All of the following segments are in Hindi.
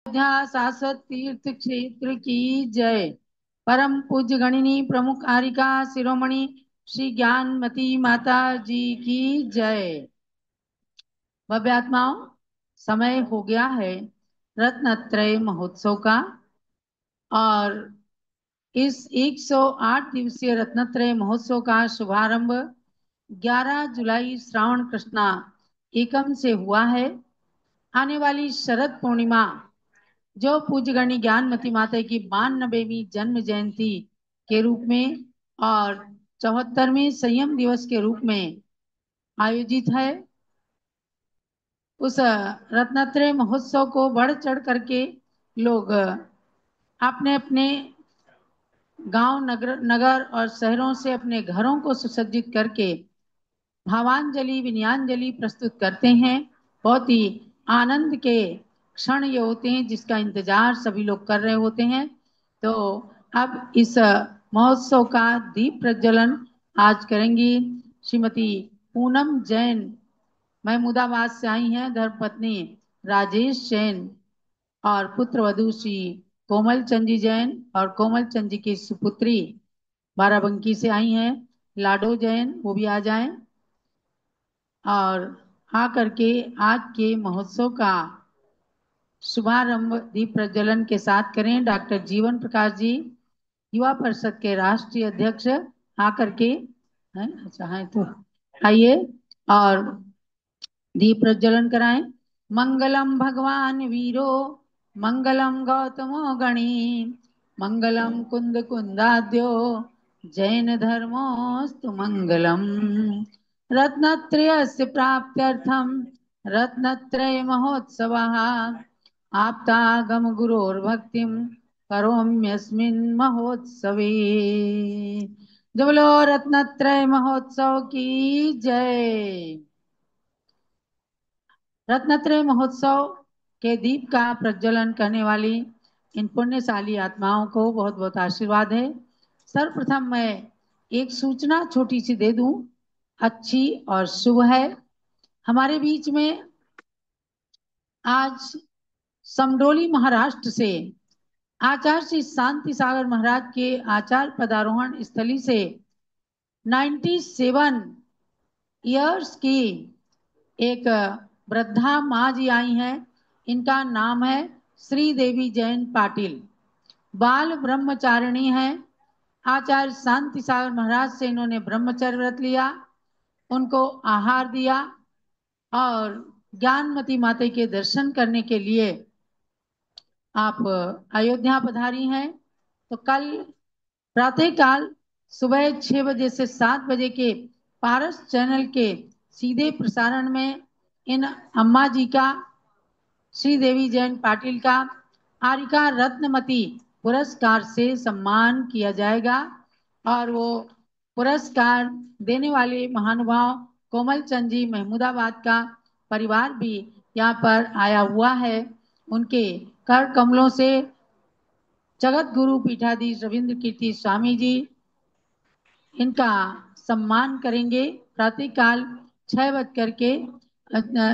अयोध्या शाश्वत तीर्थ क्षेत्र की जय। परम पूज्य गणिनी प्रमुख आरिका शिरोमणि श्री ज्ञानमती माता जी की जय। भव्य आत्माओं, समय हो गया है रत्नत्रय महोत्सव का। और इस 108 दिवसीय रत्नत्रय महोत्सव का शुभारंभ 11 जुलाई श्रावण कृष्णा एकम से हुआ है। आने वाली शरद पूर्णिमा, जो पूज्य गणी ज्ञानमती माता की 92वीं जन्म जयंती के रूप में और 74वें संयम दिवस के रूप में आयोजित है, उस रत्नत्रय महोत्सव को बढ़ चढ़ करके लोग अपने अपने गांव नगर नगर और शहरों से अपने घरों को सुसज्जित करके भावांजलि विनयांजलि प्रस्तुत करते हैं। बहुत ही आनंद के क्षण ये होते हैं जिसका इंतजार सभी लोग कर रहे होते हैं। तो अब इस महोत्सव का दीप प्रज्वलन आज करेंगी श्रीमती पूनम जैन, महमूदाबाद से आई हैं, धर्मपत्नी राजेश जैन और पुत्र वधु श्री कोमल चंद जी जैन और कोमल चंद जी की सुपुत्री बाराबंकी से आई हैं लाडो जैन, वो भी आ जाएं और आकर के आज के महोत्सव का शुभारंभ दीप प्रज्वलन के साथ करें। डॉक्टर जीवन प्रकाश जी, युवा परिषद के राष्ट्रीय अध्यक्ष, आकर के हैं, अच्छा है तो आइए और दीप प्रज्वलन कराएं। मंगलम भगवान वीरो, मंगलम गौतमो गणी, मंगलम कुंद कुंदाद्यो, जैन धर्मोस्तु मंगलम। रत्नत्रयस्य प्राप्त्यर्थम रत्नत्रय महोत्सवः, आप्तागम गुरोर्भक्तिम करोम्यस्मिन् महोत्सवे। जय बोलो रत्नत्रय महोत्सव की जय। रत्नत्रय महोत्सव के दीप का प्रज्वलन करने वाली इन पुण्यशाली आत्माओं को बहुत बहुत आशीर्वाद है। सर्वप्रथम मैं एक सूचना छोटी सी दे दूं, अच्छी और शुभ है। हमारे बीच में आज समडोली महाराष्ट्र से आचार्य श्री शांति सागर महाराज के आचार पदारोहण स्थली से 97 इयर्स की एक वृद्धा माँ जी आई हैं। इनका नाम है श्री देवी जैन पाटिल, बाल ब्रह्मचारिणी हैं। आचार्य शांति सागर महाराज से इन्होंने ब्रह्मचर्य व्रत लिया, उनको आहार दिया और ज्ञानमती माता के दर्शन करने के लिए आप अयोध्या पधारी हैं। तो कल प्रातःकाल सुबह 6 बजे से 7 बजे के पारस चैनल के सीधे प्रसारण में इन अम्मा जी का, श्री देवी जैन पाटिल का आरिका रत्नमती पुरस्कार से सम्मान किया जाएगा। और वो पुरस्कार देने वाले महानुभाव कोमल चंद जी महमूदाबाद का परिवार भी यहाँ पर आया हुआ है। उनके कर कमलों से जगत गुरु पीठाधीश रविंद्र कीर्ति स्वामी जी इनका सम्मान करेंगे। प्रातःकाल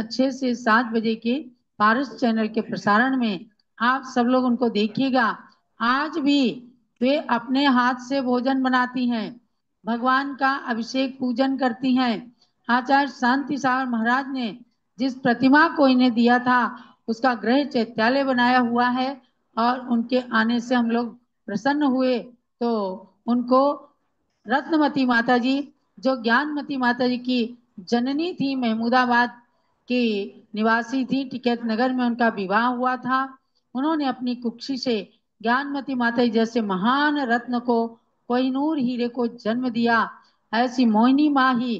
6 से 7 बजे के पारस चैनल के प्रसारण में आप सब लोग उनको देखिएगा। आज भी वे अपने हाथ से भोजन बनाती हैं, भगवान का अभिषेक पूजन करती हैं। आचार्य शांति सागर महाराज ने जिस प्रतिमा को इन्हें दिया था उसका गृह चैत्यालय बनाया हुआ है और उनके आने से हम लोग प्रसन्न हुए। तो उनको रत्नमती माता जी, जो ज्ञानमती माता जी की जननी थी, महमूदाबाद की निवासी थी, टिकैत नगर में उनका विवाह हुआ था। उन्होंने अपनी कुक्षी से ज्ञानमती माता जी जैसे महान रत्न को, कोहिनूर हीरे को जन्म दिया। ऐसी मोहिनी माँ ही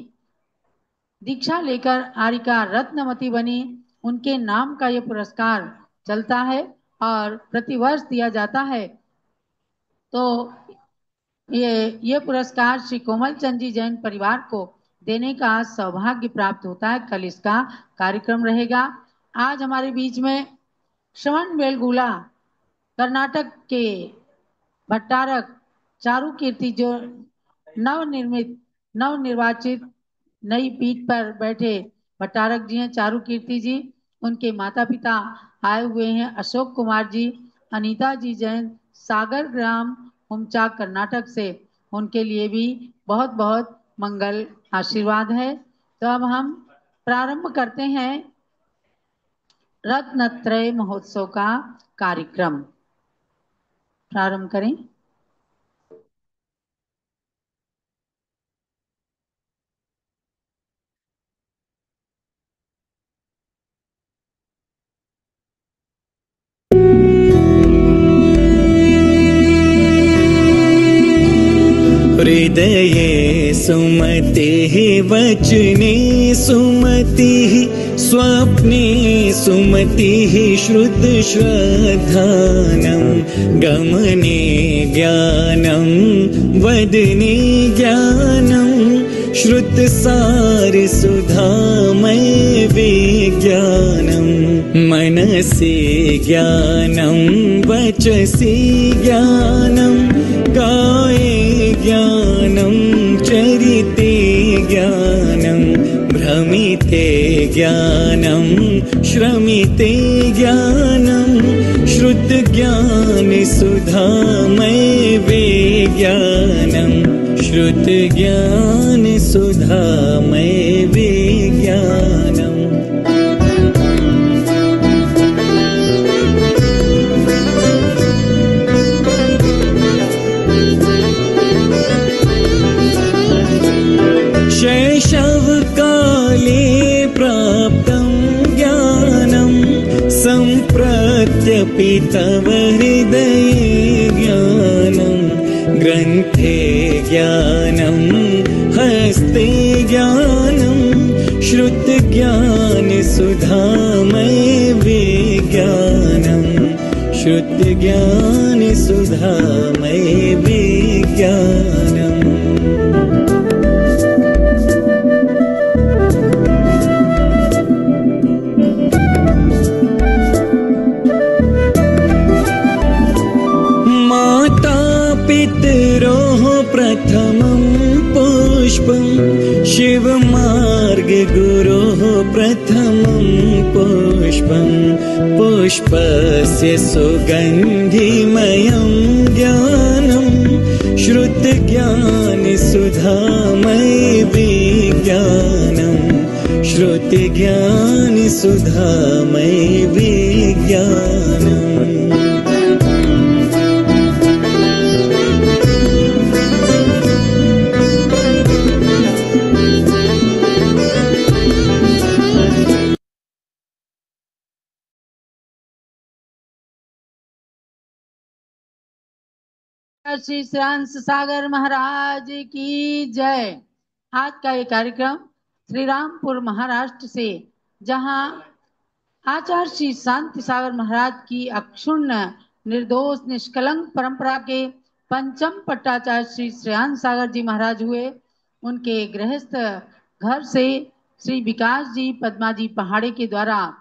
दीक्षा लेकर आरिका रत्नमती बनी। उनके नाम का ये पुरस्कार चलता है और प्रतिवर्ष दिया जाता है। तो ये पुरस्कार श्री कोमल चंद जी जैन परिवार को देने का सौभाग्य प्राप्त होता है। कल इसका कार्यक्रम रहेगा। आज हमारे बीच में श्रवण बेलगुला कर्नाटक के भट्टारक चारू कीर्ति, जो नवनिर्वाचित नई पीठ पर बैठे भट्टारक जी हैं, चारू कीर्ति जी, उनके माता पिता आए हुए हैं अशोक कुमार जी, अनीता जी जैन, सागर ग्राम हुमचा कर्नाटक से। उनके लिए भी बहुत बहुत मंगल आशीर्वाद है। तो अब हम प्रारंभ करते हैं रत्नत्रय महोत्सव का कार्यक्रम। प्रारंभ करें। हृदये सुमतिः वचने सुमतिः स्वप्ने सुमतिः श्रुतश्रद्धानं गमने ज्ञानं वदने ज्ञानं श्रुतसारसुधामय विज्ञानं मनसि ज्ञानं वचसि ज्ञानं काये ज्ञानं चरिते ज्ञानं भ्रमिते ज्ञानं श्रमिते ज्ञानं श्रुतज्ञानसुधामय विज्ञानं श्रुतज्ञानसुधामय विज्ञानम्। शैशवकाले प्राप्तं ज्ञानं सम्प्रत्यपि तव हृदये ज्ञानं ग्रन्थे ज्ञानं हस्ते ज्ञानं श्रुतज्ञानसुधामय विज्ञानं श्रुतज्ञानसुधामय विज्ञानम्। पितरोः प्रथमं पुष्पं शिवमार्गगुरोः प्रथमं पुष्पं पुष्पस्य सुगन्धिमयं ज्ञानं श्रुतज्ञानसुधामय विज्ञानं श्रुतज्ञानसुधामय विज्ञानम्। श्री श्रांस सागर महाराज की जय। आज का ये कार्यक्रम श्री रामपुर महाराष्ट्र से, जहां आचार्य श्री शांति सागर महाराज की अक्षुण्ण निर्दोष निष्कलंक परंपरा के पंचम पट्टाचार्य श्री श्रेयांश सागर जी महाराज हुए, उनके गृहस्थ घर से श्री विकास जी पद्मा जी पहाड़े के द्वारा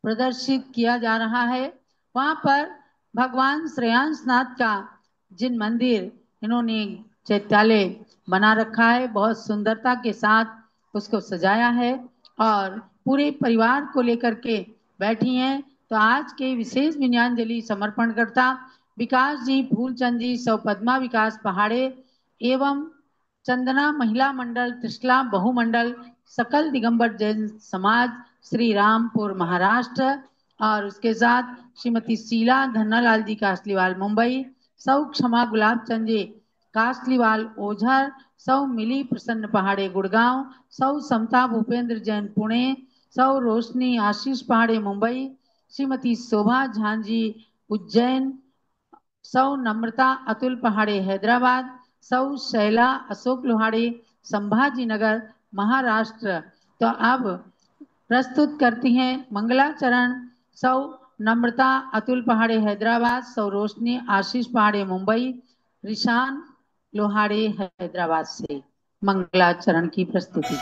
प्रदर्शित किया जा रहा है। वहां पर भगवान श्रेयांशनाथ का जिन मंदिर इन्होंने चैत्यालय बना रखा है, बहुत सुंदरता के साथ उसको सजाया है और पूरे परिवार को लेकर के बैठी हैं। तो आज के विशेष विनयाञ्जलि समर्पण करता विकास जी, फूलचंद जी, सौ पद्मा विकास पहाड़े एवं चंदना महिला मंडल, त्रिशला बहुमंडल, सकल दिगंबर जैन समाज श्री रामपुर महाराष्ट्र और उसके साथ श्रीमती शीला धन्नालाल जी कासलीवाल मुंबई, सौ क्षमा गुलाब चंद जी कासलीवाल ओझर, सौ मिली प्रसन्न पहाड़े गुड़गांव, सौ समता भूपेंद्र जैन पुणे, सौ रोशनी आशीष पहाड़े मुंबई, श्रीमती शोभा झांजी उज्जैन, सौ नम्रता अतुल पहाड़े हैदराबाद, सौ शैला अशोक लोहाड़े संभाजी नगर महाराष्ट्र। तो अब प्रस्तुत करती हैं मंगलाचरण सौ नम्रता अतुल पहाड़े हैदराबाद, सौ रोशनी आशीष पहाड़े मुंबई, रिशान लोहाड़े हैदराबाद से मंगलाचरण की प्रस्तुति।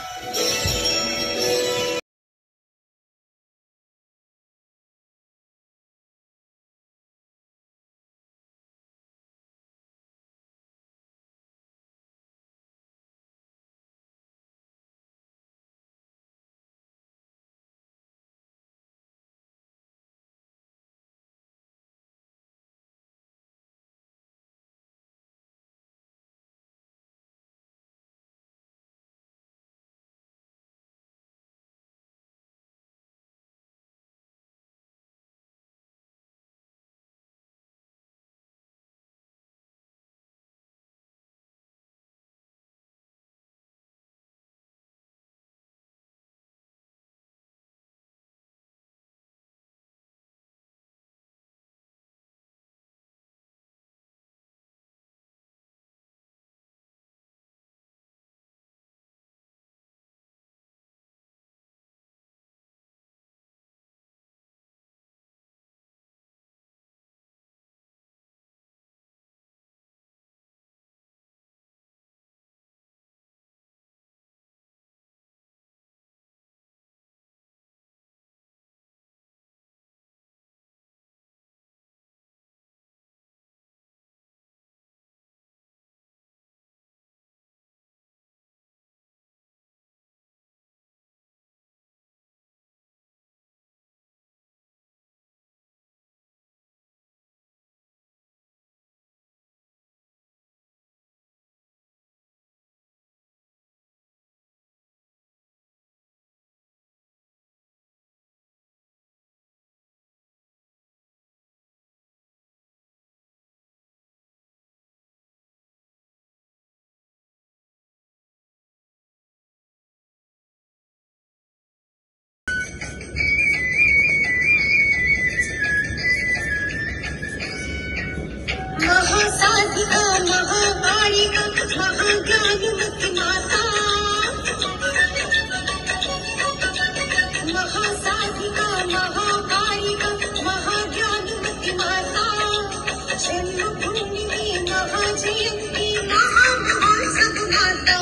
ज्ञानमती माता, महासाधिका महाकारिका महाज्ञानमती माता, जन्मभूमि में महाजयंती महामहान सब माता।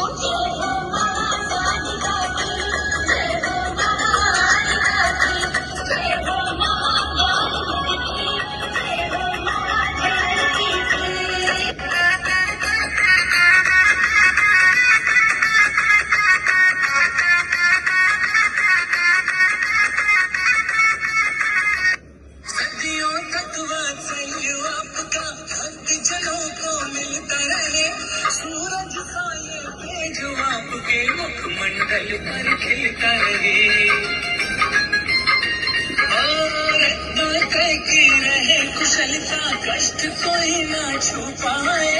मुखमंडल पर खिलता रहे, की रहे कुशलता, कष्ट कोई ना छू पाए,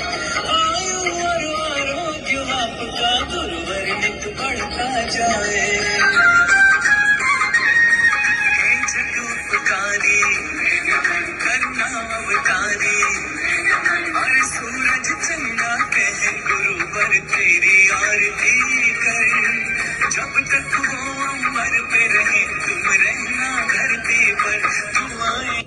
आयु और आरोग्य आपका गुरुवर नित बढ़ता जाए। जगोपकारी करना अवतारी, और सूरज चंदा कहे गुरुवर तेरी आरती कर, जब तक वो अंबर पे रहे तुम रहना धरती पर, दुआएं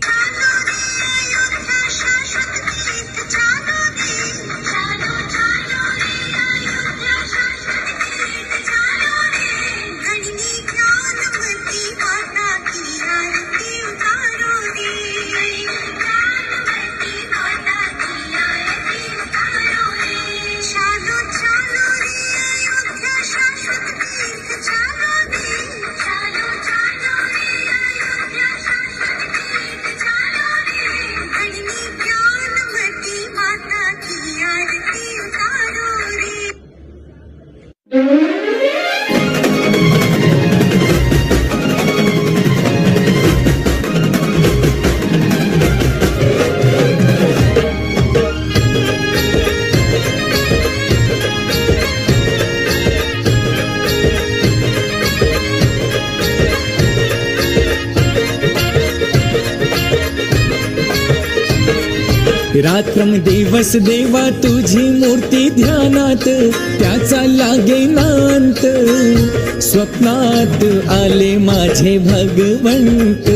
रात्रम दिवस देवा तुझी मूर्ती ध्यानात, त्याचा लागे नांत, स्वप्नात आले माझे भगवंत,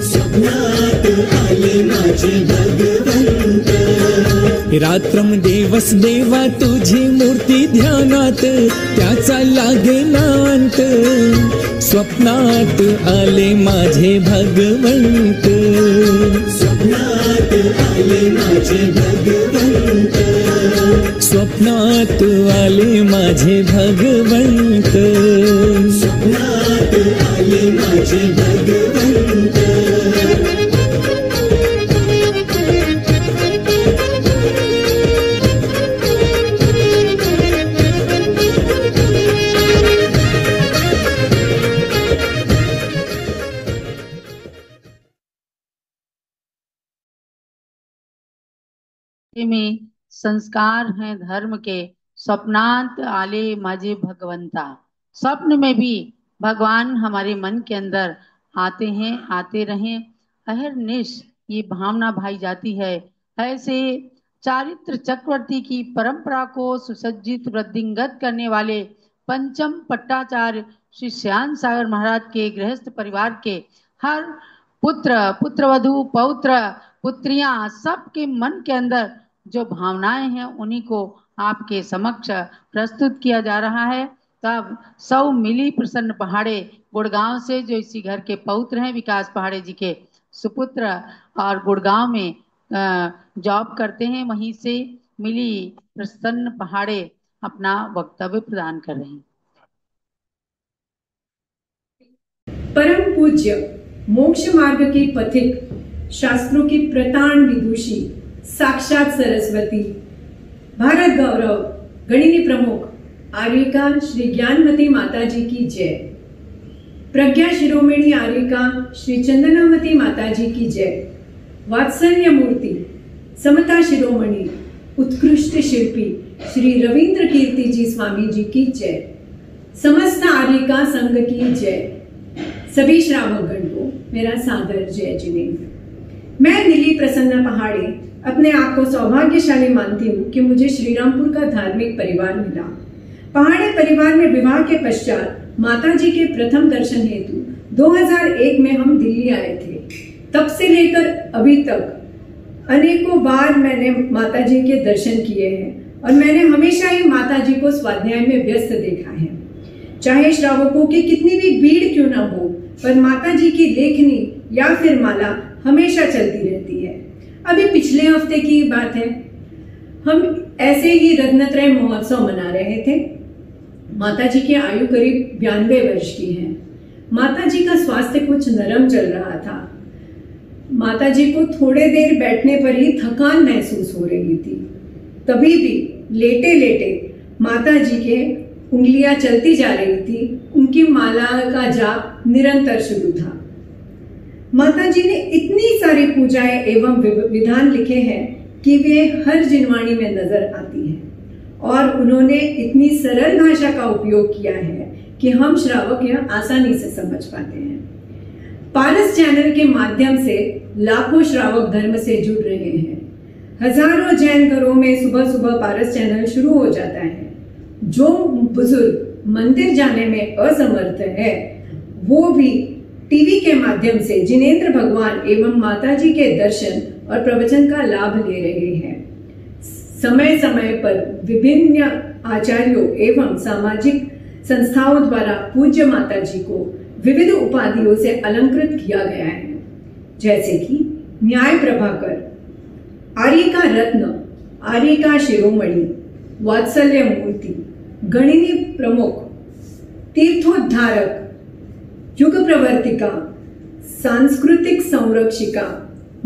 स्वप्नात आले माझे भगवंत। रात्रम दिवस देवा तुझी मूर्ती ध्यानात, त्याचा लागे नांत, स्वप्नात आले माझे भगवंत, स्वप्नात आले माझे भगवंत, स्वप्नात आले माझे भगवंत, स्वप्नात आले माझे भगवंत। में संस्कार हैं धर्म के, स्वप्नांत आले माझे भगवंता। स्वप्न में भी भगवान हमारे मन के अंदर आते हैं, आते रहें, अहर्निश ये भावना भाई जाती है। ऐसे चारित्र चक्रवर्ती की परंपरा को सुसज्जित वृद्धिंगत करने वाले पंचम पट्टाचार्य श्री श्याम सागर महाराज के गृहस्थ परिवार के हर पुत्र, पुत्रवधू, पौत्र, पुत्रियां, सबके मन के अंदर जो भावनाएं हैं उन्हीं को आपके समक्ष प्रस्तुत किया जा रहा है। तब सौ मिली प्रसन्न पहाड़े गुड़गांव से, जो इसी घर के पौत्र हैं, विकास पहाड़े जी के सुपुत्र और गुड़गांव में जॉब करते हैं, वहीं से मिली प्रसन्न पहाड़े अपना वक्तव्य प्रदान कर रहे हैं। परम पूज्य मोक्ष मार्ग के पथिक, शास्त्रों की प्रतान विदुषी, साक्षात सरस्वती, भारत गौरव गणिनी प्रमुख आर्यिका श्री ज्ञानमती माता जी की जय। प्रज्ञा शिरोमणि आर्यिका श्री चंदनामती माता जी की जय। वात्सल्य मूर्ति समता शिरोमणि उत्कृष्ट शिल्पी श्री रविंद्र कीर्ति जी स्वामी जी की जय। समस्त आर्यिका संघ की जय। सभी श्रावकगण को मेरा सादर जय जिनेन्द्र। मैं नीली प्रसन्न पहाड़े अपने आप को सौभाग्यशाली मानती हूँ कि मुझे श्रीरामपुर का धार्मिक परिवार मिला। पहाड़ी परिवार में विवाह के पश्चात माताजी के प्रथम दर्शन हेतु 2001 में हम दिल्ली आए थे। तब से लेकर अभी तक अनेकों बार मैंने माताजी के दर्शन किए हैं और मैंने हमेशा ही माताजी को स्वाध्याय में व्यस्त देखा है। चाहे श्रावकों की कितनी भी भीड़ क्यों ना हो, पर माताजी की लेखनी या फिर माला हमेशा चलती रहती है। अभी पिछले हफ्ते की बात है, हम ऐसे ही रत्नत्रय महोत्सव मना रहे थे। माताजी की आयु करीब 92 वर्ष की है। माताजी का स्वास्थ्य कुछ नरम चल रहा था। माताजी को थोड़े देर बैठने पर ही थकान महसूस हो रही थी। तभी भी लेटे लेटे माताजी के उंगलियां चलती जा रही थी। उनकी माला का जाप निरंतर शुरू था। माताजी ने इतनी सारी पूजाएं एवं विधान लिखे हैं कि वे हर जिनवाणी में नजर आती हैं और उन्होंने इतनी सरल भाषा का उपयोग किया है कि हम श्रावक यह आसानी से समझ पाते हैं। पारस चैनल के माध्यम से लाखों श्रावक धर्म से जुड़ रहे हैं। हजारों जैन घरों में सुबह सुबह पारस चैनल शुरू हो जाता है। जो बुजुर्ग मंदिर जाने में असमर्थ है, वो भी टीवी के माध्यम से जिनेंद्र भगवान एवं माताजी के दर्शन और प्रवचन का लाभ ले रहे हैं। समय समय पर विभिन्न आचार्यों एवं सामाजिक संस्थाओं द्वारा पूज्य माताजी को विविध उपाधियों से अलंकृत किया गया है, जैसे कि न्याय प्रभाकर, आर्य का रत्न, आर्य का शिरोमणि, वात्सल्य मूर्ति, गणिनी प्रमुख, तीर्थोद्धारक, युग प्रवर्तिका, सांस्कृतिक संरक्षिका,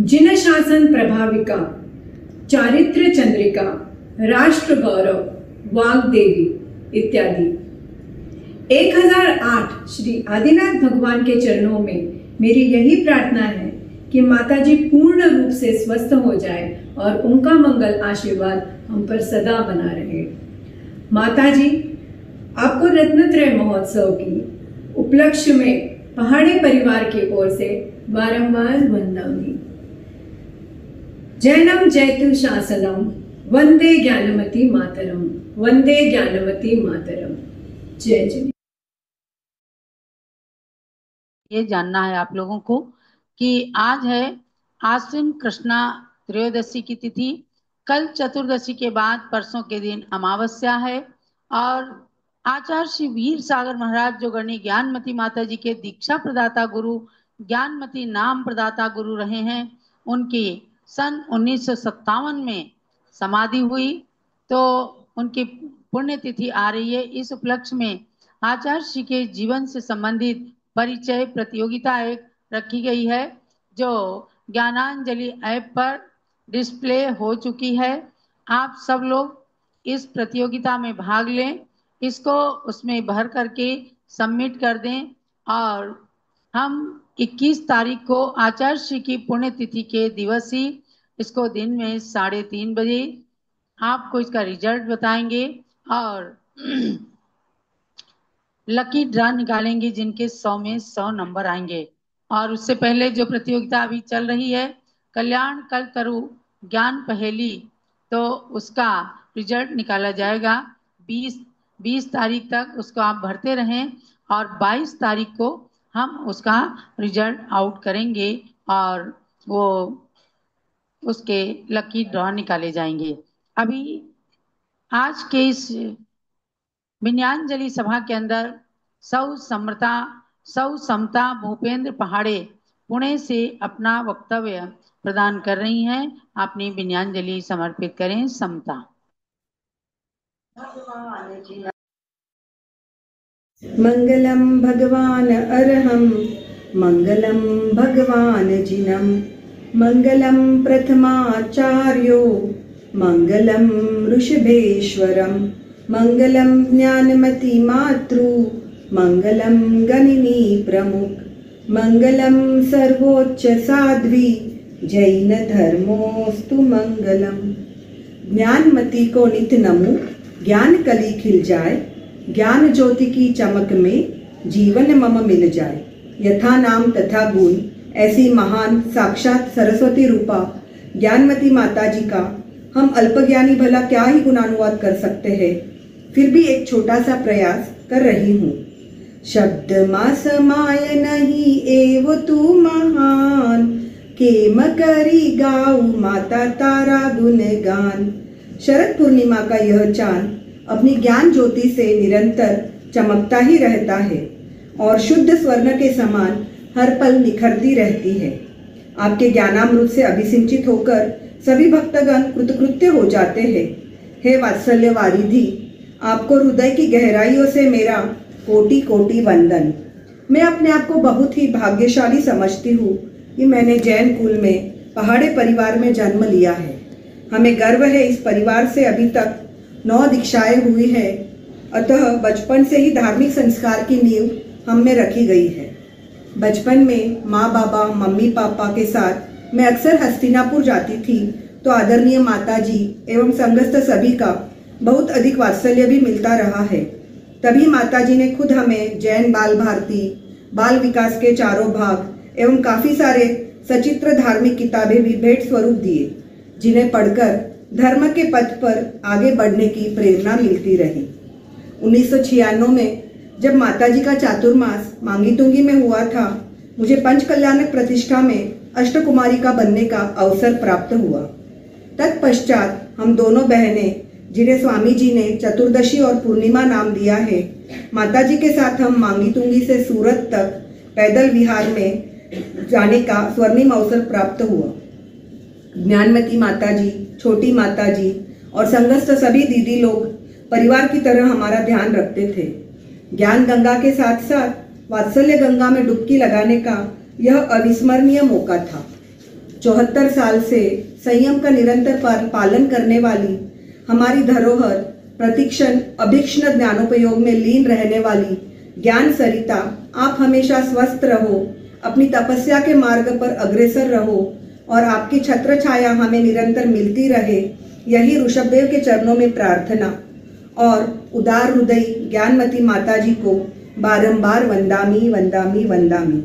जिन शासन प्रभाविका, चारित्र चंद्रिका, राष्ट्र गौरव, वाग्देवी इत्यादि। 1008 श्री आदिनाथ भगवान के चरणों में मेरी यही प्रार्थना है कि माताजी पूर्ण रूप से स्वस्थ हो जाए और उनका मंगल आशीर्वाद हम पर सदा बना रहे। माताजी, आपको रत्नत्रय महोत्सव की उपलक्ष्य में पहाड़ी परिवार की ओर से बारंबार वंदनामि। जैनम जयतु शासनम, वंदे ज्ञानमती मातरम, वंदे ज्ञानमती मातरम। जय जय। ये जानना है आप लोगों को कि आज है आश्विन कृष्णा त्रयोदशी की तिथि। कल चतुर्दशी के बाद परसों के दिन अमावस्या है और आचार्य श्री वीर सागर महाराज जो गणी ज्ञानमती माता जी के दीक्षा प्रदाता गुरु, ज्ञानमती नाम प्रदाता गुरु रहे हैं, उनकी सन 1957 में समाधि हुई, तो उनकी पुण्यतिथि आ रही है। इस उपलक्ष्य में आचार्य श्री के जीवन से संबंधित परिचय प्रतियोगिता एक रखी गई है, जो ज्ञानांजलि ऐप पर डिस्प्ले हो चुकी है। आप सब लोग इस प्रतियोगिता में भाग लें, इसको उसमें भर करके सबमिट कर दें और हम 21 तारीख को आचार्य श्री की पुण्यतिथि के दिवस ही इसको दिन में 3:30 बजे आपको इसका रिजल्ट बताएंगे और लकी ड्रा निकालेंगे जिनके 100 में 100 नंबर आएंगे। और उससे पहले जो प्रतियोगिता अभी चल रही है कल्याण कल्पतरु ज्ञान पहेली, तो उसका रिजल्ट निकाला जाएगा 20 तारीख तक। उसको आप भरते रहें और 22 तारीख को हम उसका रिजल्ट आउट करेंगे और वो उसके लकी ड्रॉ निकाले जाएंगे। अभी आज के इस विनयांजलि सभा के अंदर सौ समता भूपेंद्र पहाड़े पुणे से अपना वक्तव्य प्रदान कर रही हैं। अपनी विनयांजलि समर्पित करें। समता। मंगलम भगवान अरहम, मंगलम भगवान जिनम, मंगलम प्रथमाचार्यो, मंगलम ऋषभेश्वरम, मंगलम ज्ञानमती मातृ, मंगलम गणिनी प्रमुख, मंगलम सर्वोच्च साध्वी, जैन धर्मोस्तु मंगलम। ज्ञानमती को नित नमो, ज्ञान कली खिल जाए, ज्ञान ज्योति की चमक में जीवन मम मिल जाए। यथा नाम तथा गुण, ऐसी महान साक्षात सरस्वती रूपा ज्ञानमती माता जी का हम अल्पज्ञानी भला क्या ही गुणानुवाद कर सकते हैं, फिर भी एक छोटा सा प्रयास कर रही हूँ। शब्द मा समाय नहीं एव तू महान, केम करी गाऊ माता तारा गुणगान। शरद पूर्णिमा का यह चांद अपनी ज्ञान ज्योति से निरंतर चमकता ही रहता है और शुद्ध स्वर्ण के समान हर पल निखरती रहती है। आपके ज्ञानामृत से अभिसिंचित होकर सभी भक्तगण कृतकृत्य हो जाते हैं। हे वात्सल्य वारिधि, आपको हृदय की गहराइयों से मेरा कोटि कोटि वंदन। मैं अपने आप को बहुत ही भाग्यशाली समझती हूँ कि मैंने जैन कुल में पहाड़े परिवार में जन्म लिया है। हमें गर्व है इस परिवार से अभी तक 9 दीक्षाएं हुई है, अतः बचपन से ही धार्मिक संस्कार की नींव हम में रखी गई है। बचपन में माँ बाबा मम्मी पापा के साथ मैं अक्सर हस्तिनापुर जाती थी, तो आदरणीय माता जी एवं संगस्थ सभी का बहुत अधिक वात्सल्य भी मिलता रहा है। तभी माता जी ने खुद हमें जैन बाल भारती, बाल विकास के चारों भाग एवं काफी सारे सचित्र धार्मिक किताबें भी भेंट स्वरूप दिए, जिन्हें पढ़कर धर्म के पथ पर आगे बढ़ने की प्रेरणा मिलती रही। 1996 में जब माताजी का चातुर्मास मांगी तुंगी में हुआ था, मुझे पंचकल्याणक प्रतिष्ठा में अष्टकुमारिका बनने का अवसर प्राप्त हुआ। तत्पश्चात हम दोनों बहनें, जिन्हें स्वामी जी ने चतुर्दशी और पूर्णिमा नाम दिया है, माताजी के साथ हम मांगी तुंगी से सूरत तक पैदल विहार में जाने का स्वर्णिम अवसर प्राप्त हुआ। ज्ञानमती माताजी, छोटी माताजी और संगस्थ सभी दीदी लोग परिवार की तरह हमारा ध्यान रखते थे। ज्ञान गंगा के साथ साथ वात्सल्य गंगा में डुबकी लगाने का यह अविस्मरणीय मौका था। 74 साल से संयम का निरंतर पालन करने वाली हमारी धरोहर, प्रतिक्षण अभीक्ष्ण ज्ञानोपयोग में लीन रहने वाली ज्ञान सरिता, आप हमेशा स्वस्थ रहो, अपनी तपस्या के मार्ग पर अग्रसर रहो और आपकी छत्र छाया हमें निरंतर मिलती रहे, यही ऋषभदेव के चरणों में प्रार्थना। और उदार हृदय ज्ञानमती माता जी को बारंबार वंदामी वंदामी वंदामी।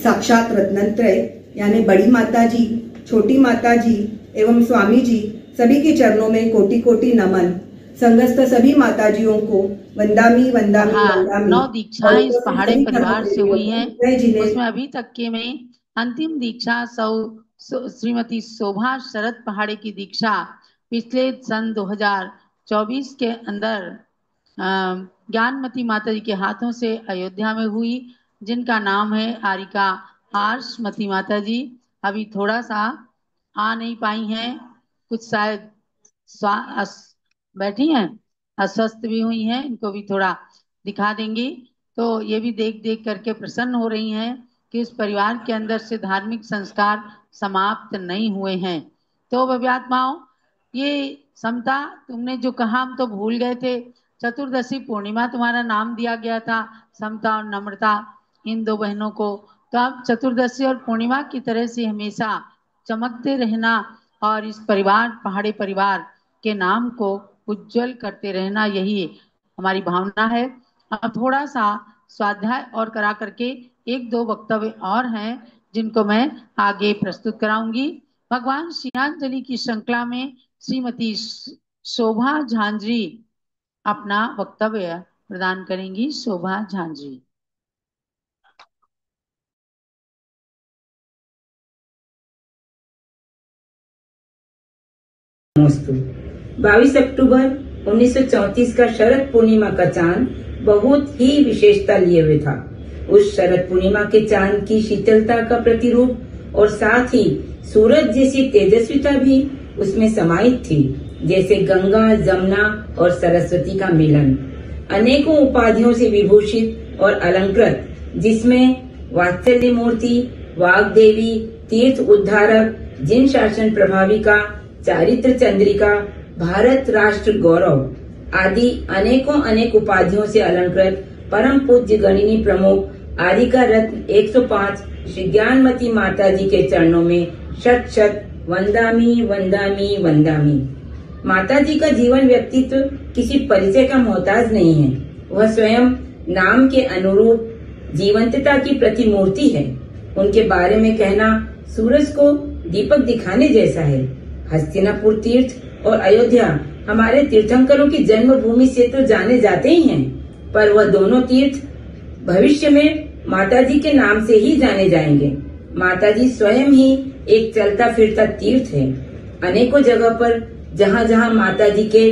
साक्षात रत्नत्रय यानी बड़ी माता जी, छोटी माता जी एवं स्वामी जी सभी के चरणों में कोटि कोटि नमन। संगस्थ सभी माताजियों को वंदामी वंदामी वंदामी। 9 दीक्षाएं इस पहाड़े परिवार से हुई हैं, उसमें अभी तक के में अंतिम दीक्षा श्रीमती शोभा शरद पहाड़े की दीक्षा पिछले सन 2024 के अंदर ज्ञानमती माता जी के हाथों से अयोध्या में हुई, जिनका नाम है आरिका हर्षमती माता जी। अभी थोड़ा सा आ नहीं पाई हैं, कुछ शायद बैठी हैं, अस्वस्थ भी हुई हैं, इनको भी थोड़ा दिखा देंगी। तो ये भी देख देख करके प्रसन्न हो रही हैं कि इस परिवार के अंदर से धार्मिक संस्कार समाप्त नहीं हुए हैं। तो भव्यात्माओं, ये समता तुमने जो कहा हम तो भूल गए थे। चतुर्दशी पूर्णिमा तुम्हारा नाम दिया गया था, समता और नम्रता इन 2 बहनों को। तो अब चतुर्दशी और पूर्णिमा की तरह से हमेशा चमकते रहना और इस परिवार पहाड़े परिवार के नाम को उज्जवल करते रहना, यही हमारी भावना है। अब थोड़ा सा स्वाध्याय और करा करके 1-2 वक्तव्य और हैं जिनको मैं आगे प्रस्तुत कराऊंगी। भगवान श्रीयांजलि की श्रृंखला में श्रीमती शोभा झांझरी अपना वक्तव्य प्रदान करेंगी। शोभा झांझरी। नमस्ते। 22 अक्टूबर 1934 का शरद पूर्णिमा का चांद बहुत ही विशेषता लिए हुए था। उस शरद पूर्णिमा के चांद की शीतलता का प्रतिरूप और साथ ही सूरज जैसी तेजस्विता भी उसमें समाहित थी, जैसे गंगा, जमुना और सरस्वती का मिलन। अनेकों उपाधियों से विभूषित और अलंकृत, जिसमें वात्सल्य मूर्ति, वाग्देवी, तीर्थ उद्धारक, जिन शासन प्रभाविका, चारित्र चंद्रिका, भारत राष्ट्र गौरव आदि अनेक उपाधियों से अलंकृत परम पूज्य गणिनी प्रमुख आरिका रत्न 105 श्री ज्ञानमती माता जी के चरणों में शत शत वंदामी वंदामी वंदामी। माता जी का जीवन व्यक्तित्व किसी परिचय का मोहताज नहीं है। वह स्वयं नाम के अनुरूप जीवंतता की प्रतिमूर्ति है। उनके बारे में कहना सूरज को दीपक दिखाने जैसा है। हस्तिनापुर तीर्थ और अयोध्या हमारे तीर्थंकरों की जन्मभूमि से तो जाने जाते ही हैं, पर वह दोनों तीर्थ भविष्य में माताजी के नाम से ही जाने जाएंगे। माताजी स्वयं ही एक चलता फिरता तीर्थ है। अनेकों जगह पर जहाँ जहाँ माताजी के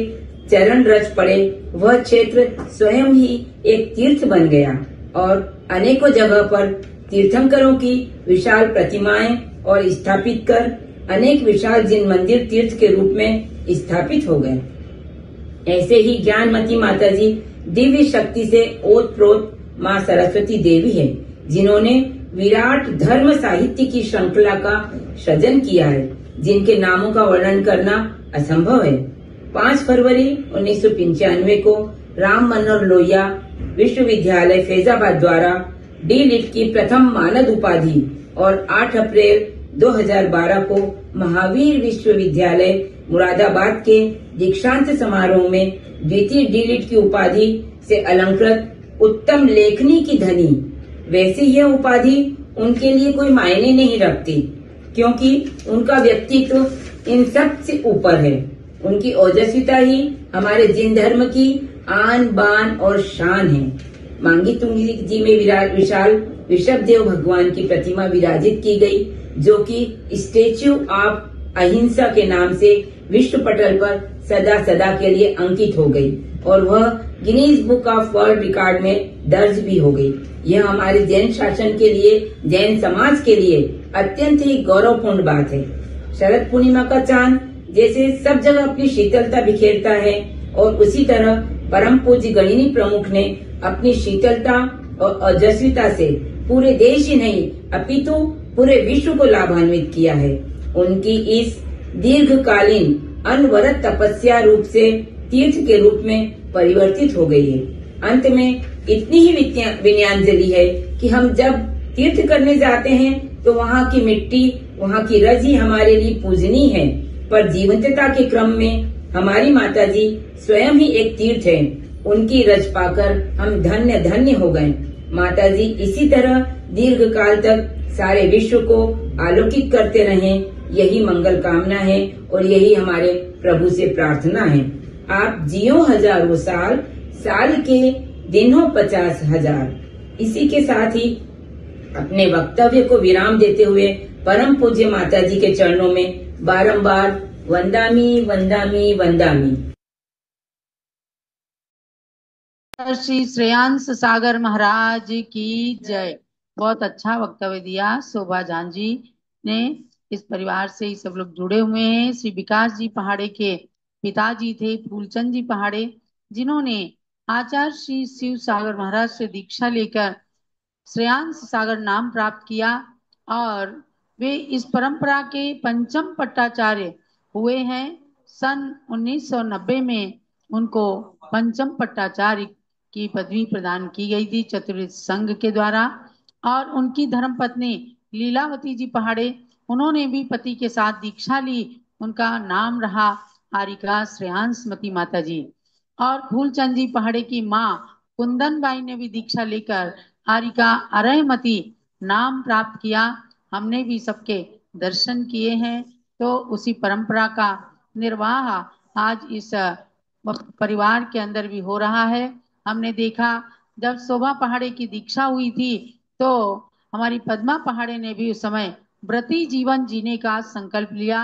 चरण रच पड़े वह क्षेत्र स्वयं ही एक तीर्थ बन गया और अनेकों जगह पर तीर्थंकरों की विशाल प्रतिमाएं और स्थापित कर अनेक विशाल जिन मंदिर तीर्थ के रूप में स्थापित हो गए। ऐसे ही ज्ञानमती माताजी दिव्य शक्ति से ओतप्रोत माँ सरस्वती देवी है, जिन्होंने विराट धर्म साहित्य की श्रृंखला का सृजन किया है, जिनके नामों का वर्णन करना असंभव है। 5 फरवरी 1995 को राम मनोहर लोहिया विश्वविद्यालय फैजाबाद द्वारा डी.लिट की प्रथम मानद उपाधि और 8 अप्रैल 2012 को महावीर विश्वविद्यालय मुरादाबाद के दीक्षांत समारोह में द्वितीय डी.लिट की उपाधि से अलंकृत उत्तम लेखनी की धनी। वैसे यह उपाधि उनके लिए कोई मायने नहीं रखती, क्योंकि उनका व्यक्तित्व इन सब से ऊपर है। उनकी ओजस्विता ही हमारे जिन धर्म की आन बान और शान है। मांगी तुंगी जी में विशाल ऋषभदेव भगवान की प्रतिमा विराजित की गई, जो कि स्टेच्यू ऑफ अहिंसा के नाम से विश्व पटल पर सदा सदा के लिए अंकित हो गई और वह Guinness book of world record में दर्ज भी हो गई। यह हमारे जैन शासन के लिए, जैन समाज के लिए अत्यंत ही गौरवपूर्ण बात है। शरद पूर्णिमा का चांद जैसे सब जगह अपनी शीतलता बिखेरता है और उसी तरह परम पूज्य गणिनी प्रमुख ने अपनी शीतलता और ओजस्विता से पूरे देश ही नहीं अपितु पूरे विश्व को लाभान्वित किया है। उनकी इस दीर्घकालीन अनवरत तपस्या रूप से तीर्थ के रूप में परिवर्तित हो गई है। अंत में इतनी ही विनयांजलि है कि हम जब तीर्थ करने जाते हैं तो वहाँ की मिट्टी, वहाँ की रज ही हमारे लिए पूजनीय है, पर जीवंतता के क्रम में हमारी माताजी स्वयं ही एक तीर्थ है। उनकी रज पाकर हम धन्य धन्य हो गए। माताजी इसी तरह दीर्घ काल तक सारे विश्व को आलोकित करते रहें, यही मंगल कामना है और यही हमारे प्रभु से प्रार्थना है। आप जियो हजारों साल, साल के दिन हो 50,000। इसी के साथ ही अपने वक्तव्य को विराम देते हुए परम पूज्य माताजी के चरणों में बारंबार वंदामी वंदामी वंदामी। श्री श्रेयांश सागर महाराज की जय। बहुत अच्छा वक्तव्य दिया शोभा जान जी ने। इस परिवार से ही सब लोग जुड़े हुए हैं। श्री विकास जी पहाड़े के पिताजी थे फूलचंद जी पहाड़े, जिन्होंने आचार्य श्री शिव सागर महाराज से दीक्षा लेकर श्रेयांश सागर नाम प्राप्त किया और वे इस परंपरा के पंचम पट्टाचार्य हुए हैं। सन 1990 में उनको पंचम पट्टाचार्य की पदवी प्रदान की गई थी चतुर्थ संघ के द्वारा। और उनकी धर्मपत्नी लीलावती जी पहाड़े, उन्होंने भी पति के साथ दीक्षा ली। उनका नाम रहा हारिका श्रेयांशमती माता जी। और फूलचंद जी पहाड़े की माँ कुंदन बाई ने भी दीक्षा लेकर हारिका अरयमती नाम प्राप्त किया। हमने भी सबके दर्शन किए हैं। तो उसी परंपरा का निर्वाह आज इस परिवार के अंदर भी हो रहा है। हमने देखा जब शोभा पहाड़े की दीक्षा हुई थी तो हमारी पद्मा पहाड़े ने भी उस समय व्रती जीवन जीने का संकल्प लिया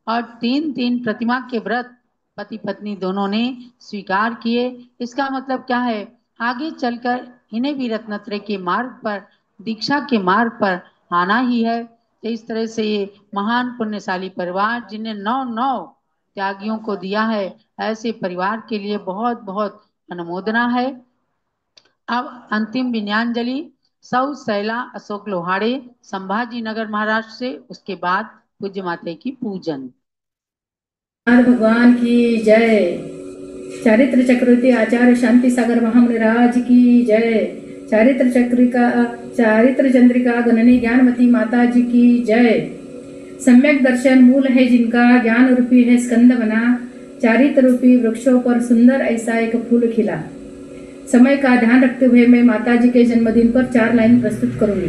और 3 प्रतिमा के व्रत पति पत्नी दोनों ने स्वीकार किए। इसका मतलब क्या है, आगे चलकर इन्हें भी रत्नत्रय के मार्ग पर, दीक्षा के मार्ग पर आना ही है। तो इस तरह से ये महान पुण्यशाली परिवार जिन्हें 9 त्यागियों को दिया है, ऐसे परिवार के लिए बहुत बहुत अनुमोदना है। अब अंतिम विनयांजलि सौ शैला अशोक लोहाड़े संभाजी नगर महाराष्ट्र से, उसके बाद पूज्य माता की पूजन। भगवान की जय। चारित्र चक्रवर्ती आचार्य शांति सागर महामुनिराज की जय। चारित्र चंद्रिका गणनी ज्ञानमती माता जी की जय। सम्यक दर्शन मूल है जिनका, ज्ञान रूपी है स्कंद बना, चारित्र रूपी वृक्षों पर सुंदर ऐसा एक फूल खिला। समय का ध्यान रखते हुए मैं माता जी के जन्मदिन पर 4 लाइन प्रस्तुत करूंगी।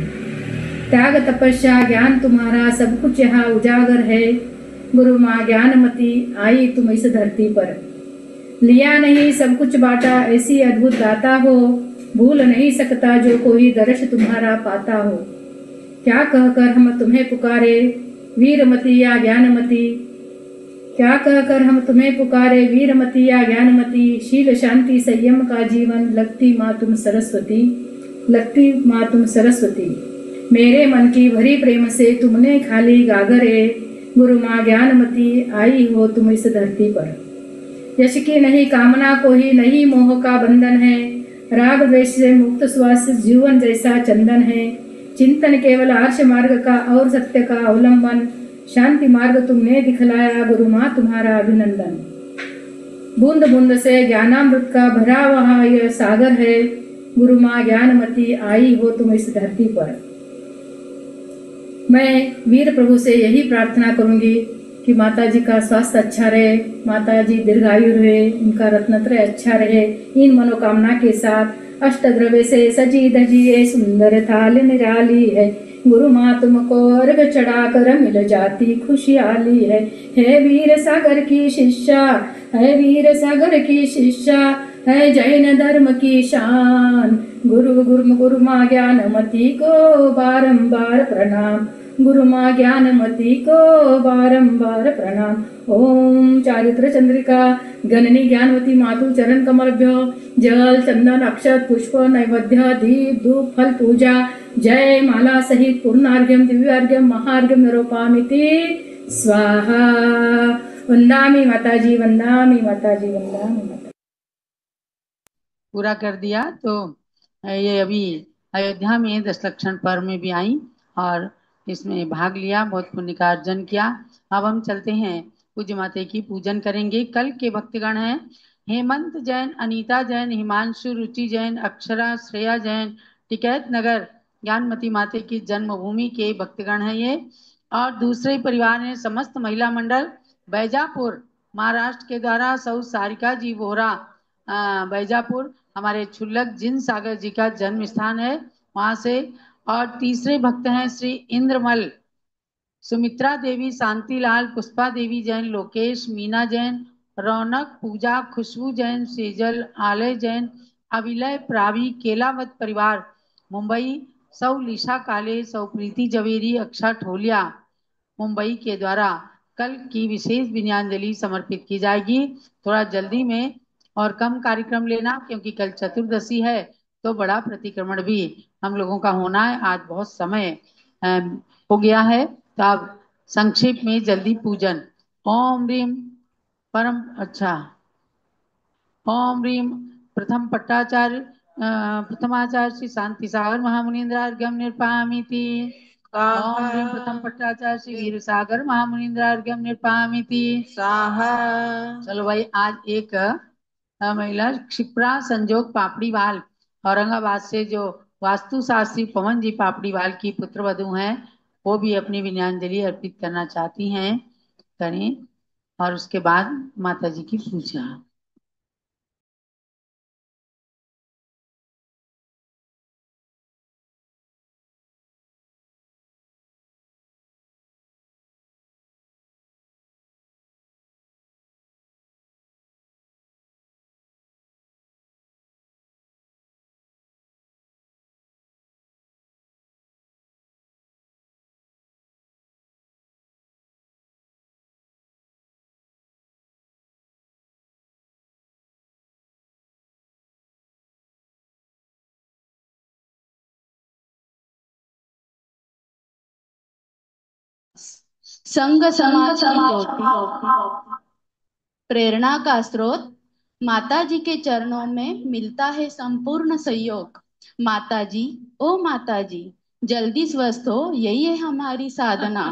त्याग तपस्या ज्ञान तुम्हारा सब कुछ यहाँ उजागर है। गुरु माँ ज्ञानमती आई तुम इस धरती पर। लिया नहीं सब कुछ बाटा ऐसी अद्भुत दाता हो। भूल नहीं सकता जो कोई दर्श तुम्हारा पाता हो। क्या कहकर हम तुम्हें पुकारे वीरमती या ज्ञानमती। क्या कहकर हम तुम्हें पुकारे वीरमती या ज्ञानमती। शील शांति संयम का जीवन लगती माँ तुम सरस्वती। लगती माँ तुम सरस्वती। मेरे मन की भरी प्रेम से तुमने खाली गागरे। गुरु माँ ज्ञानमती आई हो तुम इस धरती पर। यश की नहीं कामना कोई नहीं मोह का बंधन है। राग द्वेष से मुक्त श्वास जीवन जैसा चंदन है। चिंतन केवल आर्ष मार्ग का और सत्य का अवलंबन। शांति मार्ग तुमने दिखलाया गुरु माँ तुम्हारा अभिनंदन। बूंद बूंद से ज्ञानामृत का भरा वहाँ यह सागर है। गुरु माँ ज्ञानमती आई हो तुम इस धरती पर। मैं वीर प्रभु से यही प्रार्थना करूंगी कि माता जी का स्वास्थ्य अच्छा रहे, माता जी दीर्घायु रहे, उनका रत्नत्रय अच्छा रहे। इन मनोकामना के साथ अष्टद्रव्य से सजी धजी ये सुंदर थाल निराली है। गुरु माँ तुमको अर्घ चढ़ाकर मिल जाती खुशहाली है। हे वीर सागर की शिष्या, है वीर सागर की शिष्या, है जैन धर्म की शान। गुरु माँ ज्ञानमती को बारंबार प्रणाम। गुरु माँ ज्ञानमती को बारंबार प्रणाम। ओम चारित्र चंद्रिका गणनी ज्ञानवती मातु चरण कमलभ्यो जल चंदन अक्षत पुष्प नैवेद्य दीप धूप फल पूजा जय माला सहित पूर्णार्घ्यम दिव्यार्घ्यम महार्घ्यम निरूपामिति स्वाहा। वंदामि माताजी, वंदामि माताजी, वंदामि माता। पूरा कर दिया। तो ये अभी अयोध्या में दशलक्षण पर्व में भी आई और इसमें भाग लिया, बहुत पुण्य का अर्जन किया। अब हम चलते हैं पूज्य माता की पूजन करेंगे। कल के भक्तगण हैं हेमंत जैन, अनीता जैन, हिमांशु, रुचि जैन, अक्षरा, श्रेया जैन, टिकैत नगर ज्ञानमती माता की जन्मभूमि के भक्तगण हैं ये। और दूसरे परिवार हैं समस्त महिला मंडल बैजापुर महाराष्ट्र के द्वारा सौ सारिका जी वोहरा बैजापुर, हमारे छुल्लक जिन सागर जी का जन्म स्थान है वहां से। और तीसरे भक्त हैं श्री इंद्रमल, सुमित्रा देवी, शांतिलाल, पुष्पा देवी जैन, लोकेश, मीना जैन, रौनक, पूजा, खुशबू जैन, सेजल, आलय जैन, अविलय, प्रावी, केलावत परिवार मुंबई, सौ लीशा काले, सौ प्रीति जवेरी, अक्षा ठोलिया मुंबई के द्वारा कल की विशेष विनयाञ्जलि समर्पित की जाएगी। थोड़ा जल्दी में और कम कार्यक्रम लेना क्योंकि कल चतुर्दशी है तो बड़ा प्रतिक्रमण भी हम लोगों का होना है। आज बहुत समय हो गया है तो अब संक्षेप में जल्दी पूजन। ओम रीम परम ओम रीम प्रथम पट्टाचार्य प्रथमाचार्य श्री शांति सागर महामुनीन्द्रार्घ्यम निर्पामिति। ओम ह्रीं प्रथम पट्टाचार्य श्री वीर सागर महामुनीन्द्रार्घ्यम निर्पामिति स्वाहा। चलो भाई, आज एक महिला क्षिप्रा संजोग पापड़ीवाल औरंगाबाद से जो वास्तु शास्त्री पवन जी पापड़ीवाल की पुत्र वधू हैं वो भी अपनी विनयाञ्जलि अर्पित करना चाहती हैं, करें। और उसके बाद माता जी की पूजा। संग समाज की ज्योति, प्रेरणा का स्रोत। माता जी के चरणों में मिलता है संपूर्ण सहयोग। माता जी, ओ माता जी, जल्दी स्वस्थ हो, यही है हमारी साधना।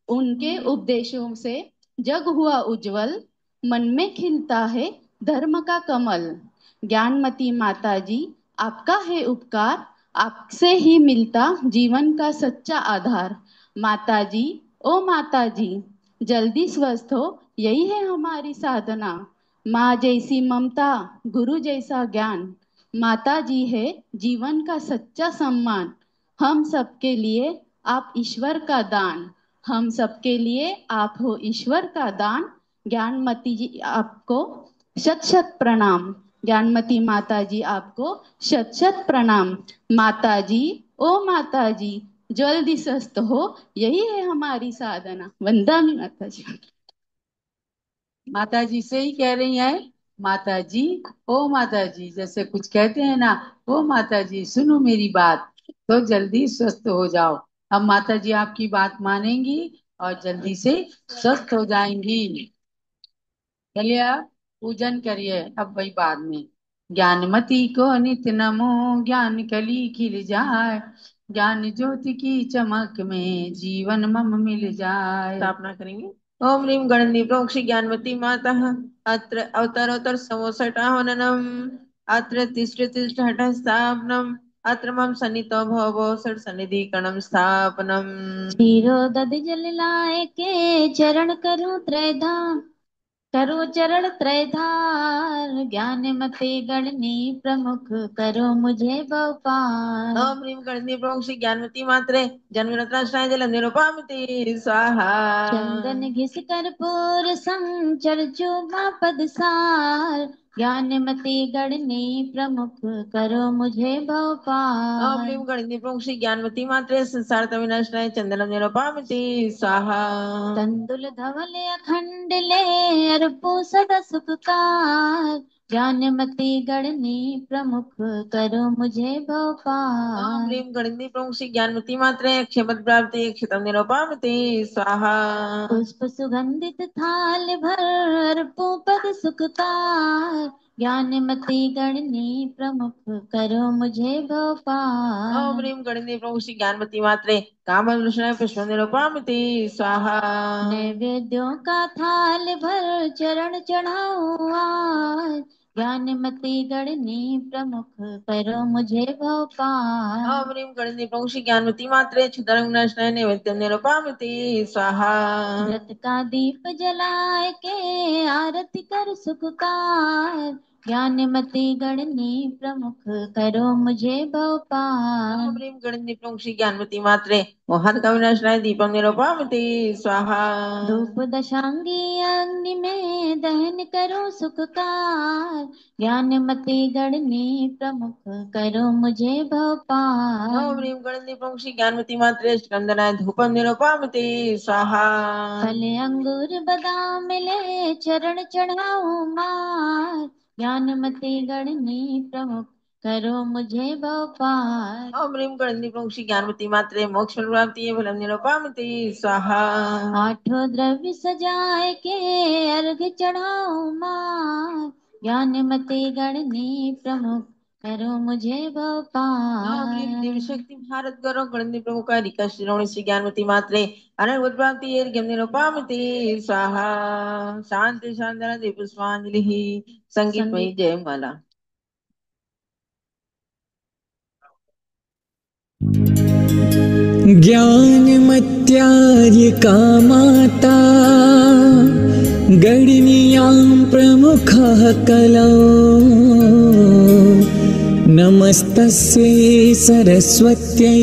उनके उपदेशों से जग हुआ उज्जवल, मन में खिलता है धर्म का कमल। ज्ञानमती माता जी, आपका है उपकार, आपसे ही मिलता जीवन का सच्चा आधार। माता जी, ओ माता जी, जल्दी स्वस्थ हो, यही है हमारी साधना। माँ जैसी ममता, गुरु जैसा ज्ञान, माता जी है जीवन का सच्चा सम्मान। हम सबके लिए आप ईश्वर का दान, हम सबके लिए आप हो ईश्वर का दान। ज्ञानमती जी आपको शत शत प्रणाम। ज्ञानमती माता जी आपको शत शत प्रणाम। माता जी, ओ माता जी, जल्दी स्वस्थ हो, यही है हमारी साधना। वंदना माता जी। माता जी से ही कह रही हैं, माता जी, ओ माता जी, जैसे कुछ कहते हैं ना, ओ माता जी सुनो मेरी बात, तो जल्दी स्वस्थ हो जाओ। अब माता जी आपकी बात मानेंगी और जल्दी से स्वस्थ हो जाएंगी। चलिए आप पूजन करिए, अब वही बाद में। ज्ञानमती को नित्य नमो, ज्ञान कली खिल जाए, ज्ञान ज्योति की चमक में जीवन मम मिल जाए। स्थापना करेंगे। ओम ह्रीं गणनी प्रोक्षि ज्ञानवती माता अत्र अवतारोत्तर संवत्सराहवननम अत्र तिष्ठ तिष्ठ हठ स्थापनम अत्र मम सन्नितो भवो षट सन्निधिकरणम स्थापनम। क्षीरो दधि जल लाए के चरण करूं त्रैधाम, करो चरण त्रैधार। ज्ञान मते गणनी प्रमुख, करो मुझे बहुपार। ओम ह्रीं गणनी प्रोक्षि ज्ञानवती मात्रे जन्म रत्नाश्रय जल निरुपामति स्वाहा। चंदन घिस कर्पूर संचर चूमा पद सार। ज्ञानमती गणनी प्रमुख, करो मुझे ओम बहुपार। ह्रीं गणनी प्रोक्षि ज्ञानवती मात्रे संसार विनाशनाय चंदनम निरुपामति स्वाहा। तंदुल धवल अखंड ले अर्पो सदा सुखकार। ज्ञानमती गणनी प्रमुख, करो मुझे ओम बहुपार। ह्रीं गणनी प्रोक्षि ज्ञानवती मात्रे क्षमत प्राप्ति क्षतम निरुपामति स्वाहा। पुष्प सुगंधित थाल भर अर्पो पद सुखकार। ज्ञानमती गणनी प्रमुख, करो मुझे ओम बहुपार। ह्रीं गणनी प्रोक्षि ज्ञानवती मात्रे काम विष्णु पुष्प निरुपामति स्वाहा। नैवेद्यों का थाल भर चरण चढ़ाऊं आज। ज्ञानमती गणनी प्रमुख, करो मुझे बहुपार। ओम ह्रीं गणनी प्रोक्षि ज्ञानवती मात्रे क्षुद्रं विनाशनाय नैवेद्यं निरुपामति स्वाहा। व्रत का दीप जलाए के आरती कर सुखकार। ज्ञानमती गणनी प्रमुख, करो मुझे ओम बहुपार। ह्रीं गणनी प्रोक्षि ज्ञानवती मात्रे मोहन का विनाशनाय दीपं निरुपामति स्वाहा। धूप दशांगी अग्नि में दहन करो सुखकार। ज्ञानमती गणनी प्रमुख, करो मुझे ओम बहुपार। ह्रीं गणनी प्रोक्षि ज्ञानवती मात्रे स्कंदनाय धूपं निरुपामति स्वाहा। फले अंगूर बादाम ले चरण चढ़ाऊं मार। ज्ञानमती गणनी प्रमुख, करो मुझे बहुपार। ओम ह्रीं गणनी प्रोक्षि ज्ञानवती मात्रे मोक्ष फल प्राप्ति फलं निरुपामति स्वाहा। आठों द्रव्य सजाए के अर्घ चढ़ाऊं मार। ज्ञानमती गणनी प्रमुख, करो मुझे ओम ह्रीं बहुपार। देवी शक्ति भारत गौरव गणनी प्रमुखारिका श्रीरमणी श्री ज्ञानवती मात्रे अनंत प्राप्ति अर्घ्यं निरुपामति स्वाहा। शांति शांति पुष्पांजलि संगीतमयी जयमाला। ज्ञानमत्यायिका माता गणनीयां प्रमुखः कलौ नमस्तस्यै सरस्वत्यै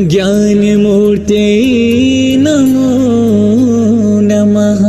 ज्ञानमूर्त्यै नमो नमः।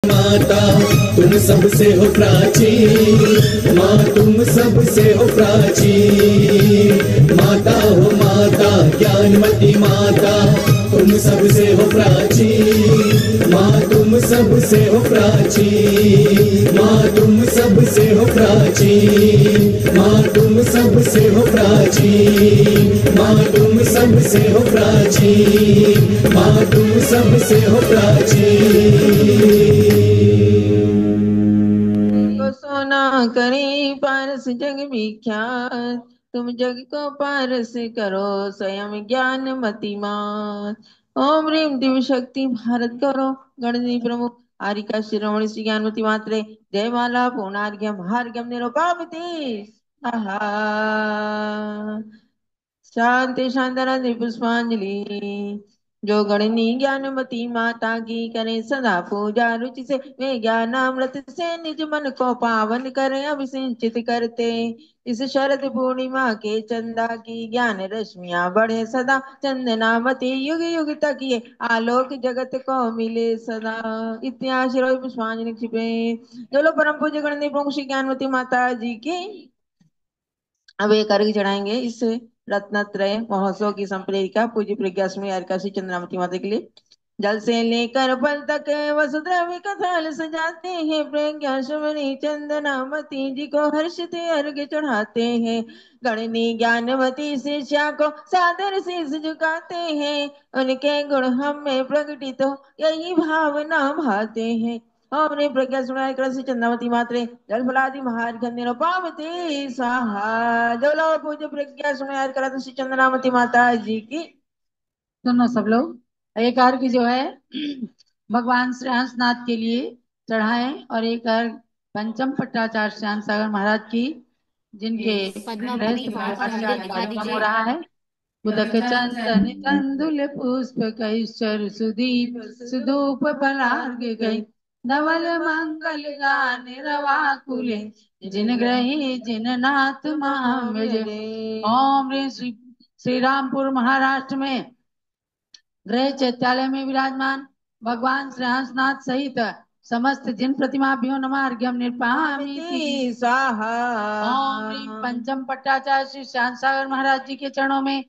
माता तुम सबसे हो प्राचीन, माँ तुम सबसे हो प्राचीन। माता हो माता ज्ञानमती माता तुम सबसे हो प्राचीन, माँ तुम सबसे हो प्राचीन। माँ तुम सबसे हो प्राचीन, माँ तुम सबसे हो प्राचीन। माँ तुम सबसे हो प्राचीन, माँ तुम सबसे हो प्राचीन। को सोना करे पारस जग विख्यात, तुम जग को पारस करो स्वयं ज्ञानमती मात। ओम ह्रीम दिव्य शक्ति भारत करो गणनी प्रमुख आरिका शिरोमणि श्री ज्ञानमती मात्रे जयमाला पूर्णार्घ्यम महार्घ्यम निरुपावती स्वाहा। शांति शांतानंद पुष्पांजलि। जो गणनी ज्ञानमती माता की करे सदा पूजा रुचि से, वे ज्ञानामृत से निज मन को पावन करे अभिसिंचित करते। इस शरद पूर्णिमा के चंदा की ज्ञान रश्मियां बढ़े सदा, चंदनामती युग युग तक ये आलोक जगत को मिले सदा। इतिहास पुष्पांजलि क्षिपे। चलो परम पूज्य गणनी प्रमुख श्री ज्ञानमती माता जी की। अब एक अर्घ चढ़ाएंगे इस रत्नत्रय महोत्सव की संप्रेरिका पूज्य प्रज्ञास्मी अर्काशी चंद्रावती माता के लिए। जल से लेकर फल तक वसुद्रव्य का थाल सजाते हैं, प्रज्ञास्मणी चंदनामती जी को हर्षित अर्घ चढ़ाते हैं। गणनी ज्ञानवती शिष्या को सादर शीश झुकाते हैं, उनके गुण हम में प्रकटित हो यही भावना भाते हैं। ओम ह्रीं प्रज्ञा सुनाय कृषि चंद्रावती मात्रे जल फलादि महार्घ्य निरुपावती स्वाहा। जलो पूज्य प्रज्ञा सुनाय कृषि चंद्रावती माता जी की। सुनो सब लोग, एक अर्घ जो है भगवान श्री हंसनाथ के लिए चढ़ाएं और एक अर्घ पंचम पट्टाचार्य श्याम सागर महाराज की, जिनके रहस्य कार्यक्रम हो रहा है। उदक चंदन चंदुल पुष्प कैश्वर सुदीप सुधूप फलार्घ गई, धवल मंगल गान रवा कुले, जिन ग्रही जिन नाथ माम जय। ओम ह्रीं श्री रामपुर महाराष्ट्र में गृह चैत्यालय में विराजमान भगवान श्री हंसनाथ सहित समस्त जिन प्रतिमाभ्यो नमः अर्घ्यम निर्पामीति स्वाहा। ओम ह्रीं पंचम पट्टाचार्य श्री श्याम सागर महाराज जी के चरणों में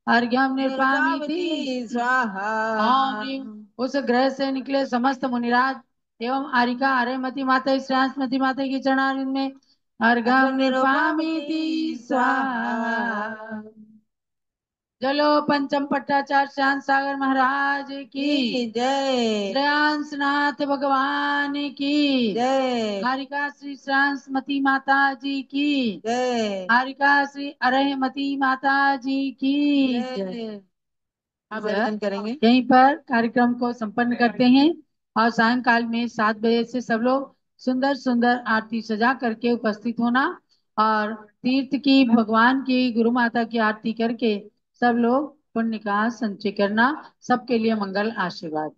अर्घ्यम निर्पामीति स्वाहा। ओम ह्रीं उस ग्रह से निकले समस्त मुनिराज एवं आरिका आर्यमती माता श्रेयांसमती माता की चरणारविंद में अर्घ्यम निर्पामीति स्वाहा। चलो पंचम पट्टाचार्य श्याम सागर महाराज की जय। श्रेयांसनाथ भगवान की जय। हारिका श्री श्रेयांसमती माता जी की जय। हारिका श्री अरहमती माता जी की जय। अब करेंगे यहीं पर कार्यक्रम को संपन्न करते हैं और सायंकाल में 7 बजे से सब लोग सुंदर सुंदर आरती सजा करके उपस्थित होना और तीर्थ की भगवान की गुरु माता की आरती करके सब लोग पुण्य का संचय करना। सबके लिए मंगल आशीर्वाद।